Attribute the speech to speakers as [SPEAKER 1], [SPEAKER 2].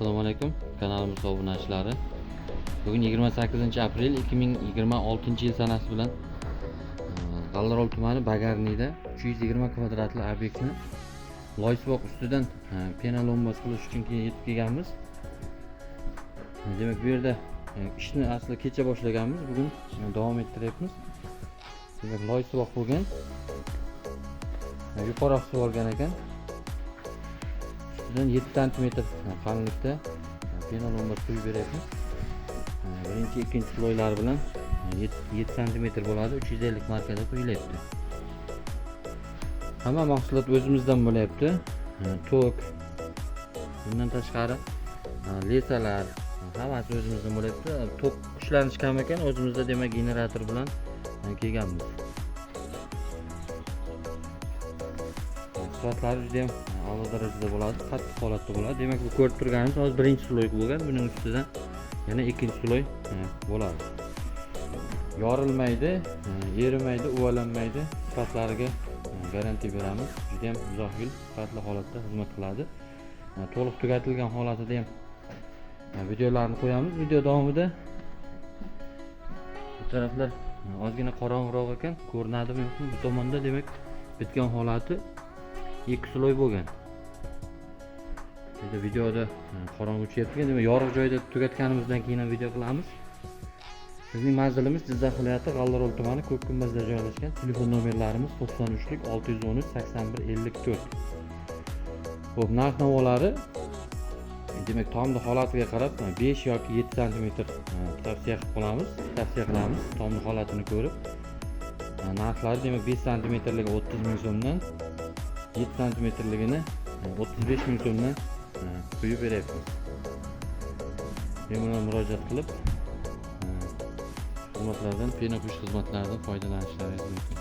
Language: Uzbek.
[SPEAKER 1] Assalomu alaykum, kanalimiz obunachilari. Bugun 28 aprel 2026 yil sanasi bilan G'allarol tumani Bagarniyda 320 kvadratli obyektni loysuvoq ustidan penalombas qilish uchun yetib kelganmiz. Demak, bu yerda ishni asli kecha boshlaganmiz, bugun davom ettiryapmiz. Demak, loysuvoq bo'lgan. Yuqori suv olgan ekan. 7 cm qalinlikda penalombas quyib beryapmiz. Birinchi, ikkinchi sloylar bilan 7 cm bo'ladi, 350 markada quyilyapti. Hamma mahsulot o'zimizdan bo'lyapti. Tok, bundan tashqari lesalar hammasi o'zimizdan bo'lyapti. Tok kuchlanish kam ekan, o'zimizda demak generator bilan kelganmiz. Sifatlari juda ham a'lo darajada bo'ladi, qattiq holatda bo'ladi. Demak, bu ko'rib turganingiz hozir birinchi sloy bo'lgan, buning ustidan yana ikkinchi sloy bo'ladi. Yorilmaydi, erimaydi, uvalanmaydi. Sifatlariga garantiya beramiz. Juda ham uzoq yil sifatli holatda xizmat qiladi. To'liq tugatilgan holatida ham videolarni qo'yamiz. Video davomida bu taraflar ozgina qorong'iroq ekan, ko'rinadimi yo'qmi? Bu tomonda demak bitgan holati 2 sloy bo'lgan. Videoda qorong'i tushyapti, demak yorug' joyda tugatganimizdan keyin ham video qilamiz. Bizning manzilimiz Jizzax viloyati G'allarol tumani Ko'kkumbazda joylashgan. Telefon nomerlarimiz 93 613 81 54. Xo'p, narx-navolari demak tomni holatiga qarab 5 yoki 7 cm tavsiya qilamiz. Tomni holatini ko'rib. Narxlari demak 5 cm-ligi 30 ming so'mdan, 7 cm-ligini 35 ming so'mdan quyib beryapmiz. Bemalol murojaat qilib xizmatlardan, pena quyish xizmatlaridan foydalanishlaringiz mumkin.